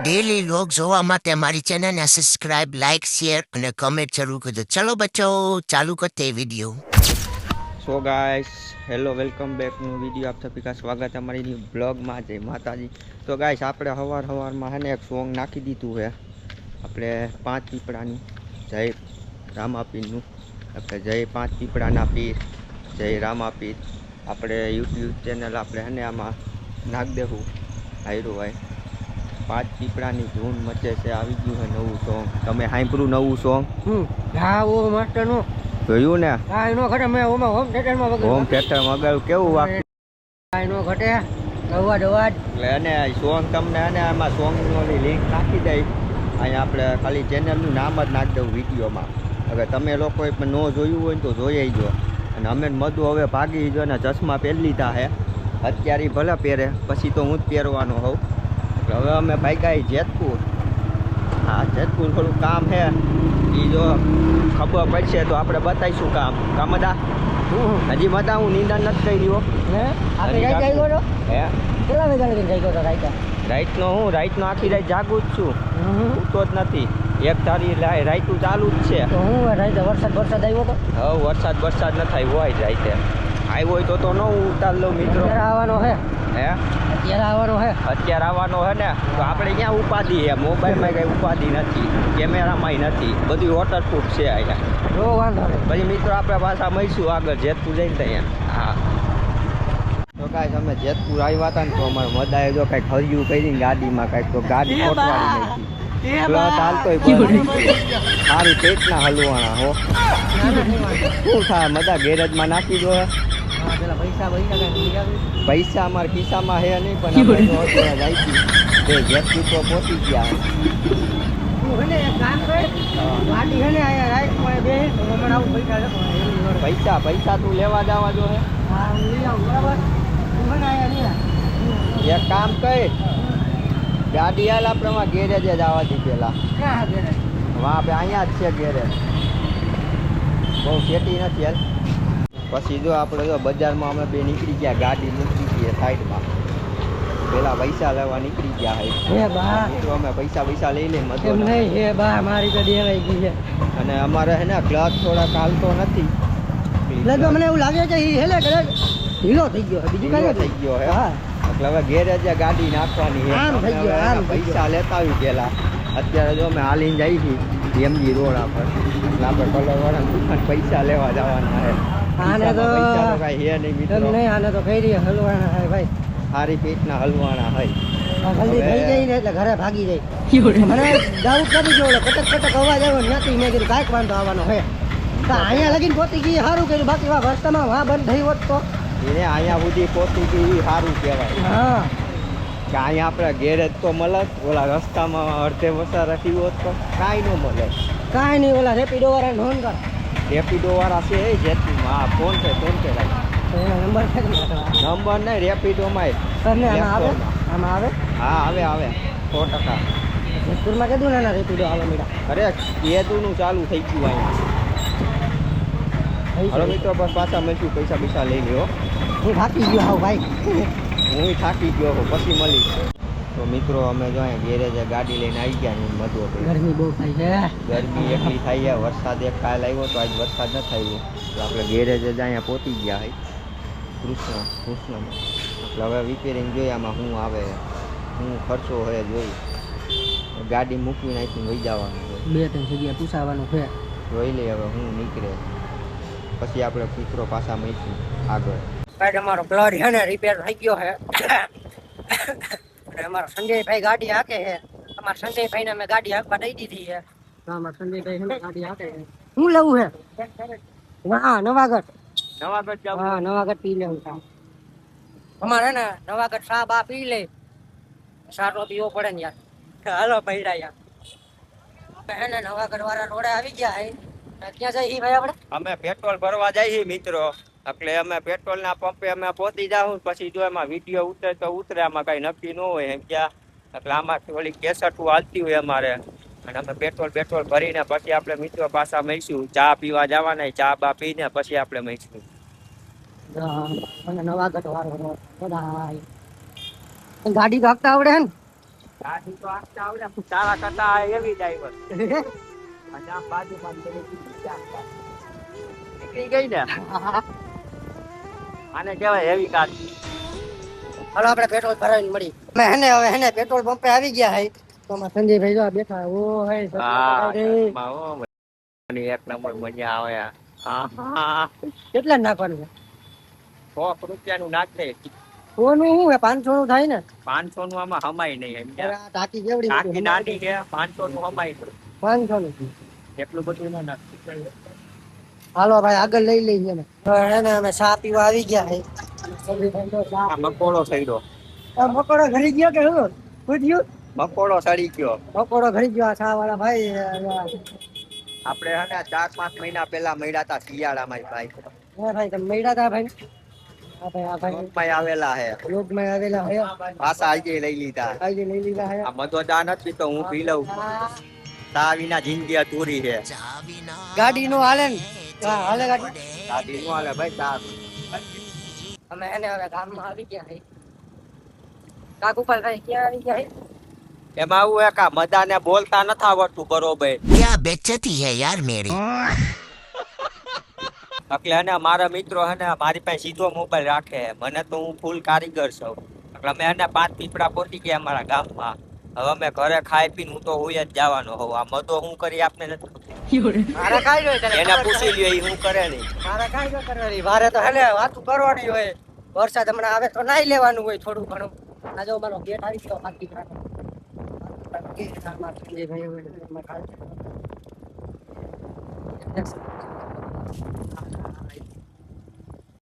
Daily log જોવા માટે અમારી ચેનલને સબસ્ક્રાઇબ, લાઇક, શેર અને કમેન્ટ જરૂર કરજો. ચલો બચ્ચો, ચાલू करते हैं video. So guys, hello, welcome back નું વિડીયો. આપ સભી કા સ્વાગત है हमारी न्यू ब्लॉग માં. જય માતાજી. તો ગાઈસ, આપણે હવારમાં હે ને એક સોંગ નાખી દીધું છે આપણે પાંચ પીપળાની જય રામાપીરનું. આપણે જય પાંચ પીપળાના પીર, જય રામાપીર. આપણે યુટ્યુબ ચેનલ આપણે હે ને આમાં નાખ દેવું હાયરું ભાઈ. પાંચ પીપળાની ધૂન મચે છે, આવી ગયું છે નવું સોંગ. તમે સાંભળ્યું નવું સોંગ? હા ઓ માસ્ટરનો જોયું ને? હા એનો ઘટે મેં ઓમાં હોમ થિયેટરમાં વગાડ્યું. હોમ થિયેટરમાં વગાડ્યું, કેવું વાગ્યું? હા એનો ઘટે અવાજ અવાજ એટલે અને સોંગ તમને અને આમાં સોંગની લિંક નાખી દઈ. અહીંયા આપણે ખાલી ચેનલનું નામ જ નાખી દઉં વિડીયોમાં. હવે તમે લોકોએ પણ ન જોયું હોય ને તો જોઈ જો. અને અમે મધુ હવે ભાગી જો ને ચશ્મા પહેરી લીધા છે. અત્યારે ભલે પહેરે, પછી તો હું જ પહેરવાનો હોઉં. એટલે હવે અમે ભાગ્યા જેતપુર. હા, જેતપુર થોડું કામ છે, એ જો ખબર પડશે તો આપણે બતાવીશું કામ. મદા હજી મદા હું નિંદા નથી કરી રહ્યો. હે આપણે કઈ કઈ ગયો હે કેટલા વાગ્યા લગીને કઈ ગયો રાઈતા? રાઈટનો રાઈટનો આખી રાઈટ જાગું જ છું, ઉઠતો જ નથી. એક તારી રાઈટું ચાલુ જ છે. તો હું રાઈતા વરસાદ આવ્યો તો? હવે વરસાદ ન થાય હોય રાઈતે. આવ્યો હોય તો ન ઉતાર લઉં મિત્રો. અત્યારે આવવાનો હે? હે અત્યારે આવવાનો હે? અત્યારે આવવાનો હે ને તો આપણે ક્યાં ઉપાધિ છે? મોબાઈલમાં કંઈ ઉપાધિ નથી, કેમેરામાંય નથી, બધું વોટરપ્રૂફ છે અહીંયા. જો વાંધો નહીં. પછી મિત્રો આપણે પાછા મળીશું આગળ જેતપુર જઈને ત્યાં. હા તો કાંઈ અમે જેતપુર આવ્યા હતા ને તો અમારે મદાએ જો કાંઈક હરિયું કરીને ગાડીમાં કાંઈક તો ગાડી ખોટવાડી નાખી. ચાલતોય સારી પેટના હલવાના હો. શું થાય મદા ગેરેજમાં નાખી દો. પૈસા અમારા ખિસ્સામાં હે નહીં, પણ આપણે જેતપુર તો પહોંચી ગયા. પૈસા તું લેવા જવા જો હે. એક કામ કર, ગાડી હાલ આપણે ગેરેજે જવા દી પેલા. આપણે અહીંયા જ છે ગેરેજ, બહુ ખેતી નથી હાલ. પછી જો આપણે જો બજારમાં અમે બે નીકળી ગયા, ગાડી મૂકી છીએ સાઈડમાં. પેલા પૈસા લેવા નીકળી ગયા મિત્રો. અમે પૈસા લઈ લઈએ મધુ. મારી તો દેવાઈ ગઈ છે. અને અમારે હે ને ક્લચ થોડા હાલતો નથી. મને એવું લાગે છે હેલે કદાચ ઢીલો થઈ ગયો, બીજું કઈ થઈ ગયો હે. એટલે હવે ગેરેજે ગાડી નાખવાની છે. પૈસા લેતા આવી પેલા. અત્યારે જો અમે હાલીને જઈ છીએ એમજી રોડ પર. એટલે આપણે કલરવાળા દુકાન પૈસા લેવા જવાના છે. આને તો કઈ હે નહીં મિત્રો. નહીં, આને તો ફેરી હલવાના હે ભાઈ. સારી પેટના હલવાના હોય. જલ્દી થઈ જાય ને એટલે ઘરે ભાગી જાય. મને ડાઉટ કરી ગયો, કટક અવાજ આવ્યો ત્યાંથી મેં કીધું કાંઈક વાંધો આવવાનો હે. તો અહીંયા લગીને પહોંચી ગઈ, સારું કર્યું. બાકી રસ્તામાં વાહ બંધ થઈ હોત તો એને અહીંયા સુધી પહોંચી ગઈ, સારું કહેવાય. હા, કે અહીંયા આપણે ગેરેજ તો મળે, ઓલા રસ્તામાં અડધે વસા રાખી હોત તો કાંઈ ન મળે. કાંઈ નહીં. ઓલા રેપિડો વાળા ફોન કર. રેપિડો વાળા છે એ જેતપુરમાં. હા, ફોન પે રાખ. એનો નંબર છે? નંબર નહીં, રેપિડોમાં આમાં આવે? હા, આવે 100%. જેતપુરમાં કીધું ને રેપિડો આવે મીડા. અરે નું ચાલુ થઈ ગયું અહીંયા. હલો મિત્રો, બસ પાછા મળશું. પૈસા લઈ લ્યો. હું થાકી ગયો હાવ ભાઈ. હું થાકી ગયો, પછી મળીશ. તો મિત્રો અમે જો અહીંયા ગેરેજે ગાડી લઈને આવી ગયા ને મધુ. ગરમી બહુ થાય છે. ગરમી એટલી થાય છે. વરસાદ એક કાલ આવ્યો તો આજ વરસાદ ન થયો. તો આપણે ગેરેજે જ અહીંયા પહોંચી ગયા હોય કૃષ્ણમાં. એટલે હવે રિપેરિંગ જોઈએ આમાં શું આવે, શું ખર્ચો હોય જોઈ. ગાડી મૂકવી નાખીને વહી જવાનું હોય. 2-3 જગ્યા પૂછાવાનું છે. જોઈ લઈએ હવે હું નીકળે, પછી આપણે મિત્રો પાછા મળીશું આગળ. ભાઈ અમારો ક્લચ છે ને રિપેર થઈ ગયો છે. અમારો સંજયભાઈ ગાડી હાકે છે. અમારા સંજયભાઈને અમે ગાડી હાકવા દઈ દીધી છે. અમારા સંજયભાઈ ગાડી હાકે છે. શું લેવું છે? હા, નવાગઢ હા, નવાગઢ પી લેવું છે અમારે ને. નવાગઢ સા બા પી લે, સારો પીવો પડે ને યાર. હાલો પૈડા યાર. એને નવાગઢ વાળા રોડે આવી ગયા હે. ક્યાં જઈએ ભાઈ આપણે? અમે પેટ્રોલ ભરવા જઈએ મિત્રો. એટલે અમે પેટ્રોલના પંપે અમે પહોંચી જાઉં. પછી જો એમાં વિડીયો ઉતરે તો ઉતરે, આમાં કાંઈ નક્કી ન હોય એમ ક્યાં. એટલે આમાંથી ઓલી કેસેટું હાલતી હોય અમારે. અને અમે પેટ્રોલ ભરીને પછી આપણે મિત્રો પાછા મળીશું. ચા પીવા જવાના, ચા બા પીને પછી આપણે મળીશું. નવાગઢ વાળો ગાડી તો હાંકતા આવડે હે ને? ગાડી તો આખતા આવડે તારા કરતા એવી ડ્રાઈવર અને આમ બાજુમાં નીકળી ગઈ ને આને કહેવાય હેવી કાર. હાલો આપણે પેટ્રોલ ભરાવીને મળી અમે હવે હેને પેટ્રોલ પંપે આવી ગયા હે તો અમાર સંજયભાઈ જો બેઠા ઓ હે એક નંબર મજા આવે. હા કેટલા નાખવાનું છે? 100 રૂપિયાનું નાખે. સોનું શું હે 500 નું થાય ને 500 નું આમાં હમાય નહીં એમ. આ ટાંકી કેવડી ટાંકી નાની છે 500 નું હમાય 500 નું એટલું બધું ના નાખે. હાલો ભાઈ આગળ લઈ લઈએ ને હે ને અમે ચા પીવા આવી ગયા હે સંજયભાઈ તો ચા આ મકોડો સડ્યો. આ મકોડો ઘરી ગયો કે શું પૂછ્યું? મકોડો સડી ગયો. મકોડો ઘરી ગયો આ ચા વાળા ભાઈ આપણે હે ને 4-5 મહિના પહેલા મળ્યા હતા શિયાળામાં ભાઈ. હે ભાઈ તમે મળ્યા હતા ભાઈ? આ ભાઈ લોકમાં આવેલા હે. લોકમાં આવેલા હે પાછા આજે લઈ લીધા. આજે લઈ લીધા હે. આ મધોદા નથી તો હું પી લઉં. તા વિના જિંદગી અધૂરી છે. ગાડી નો હાલે ને હાલે ગાડી ગાડી નો હાલે ભાઈ. ચા અમે એને હવે ગામમાં આવી ગયા હે કાકુપાલભાઈ ક્યાં આવી ગયા હે? એમાં આવું હે કા મદાને બોલતા નથી આવડતું બરોબર. क्या बेइज्जती है यार मेरी. એટલે હે મારા મિત્રો હે ને મારી પાસે સીધો મોબાઈલ રાખે. મને તો હું ફૂલ કારીગર છું. એટલે અમે હે ને 5 પીપળા પહોંચી ગયા અમારા ગામમાં. હવે અમે ઘરે ખાઈ પીને હું તો હોઈ જ જવાનો હોઉં. આ મધો હું કરી આપને નથી. મારે કાઈ ન કરે એને પૂછી લ્યો એ હું કરે નહીં. મારે કાઈ ન કરવાની મારે તો હેલે વાતું કરવાની હોય. વરસાદ હમણાં આવે તો નાઈ લેવાનું હોય થોડું ઘણું. આ જો મારો ગેટ આવી ગયો બાકી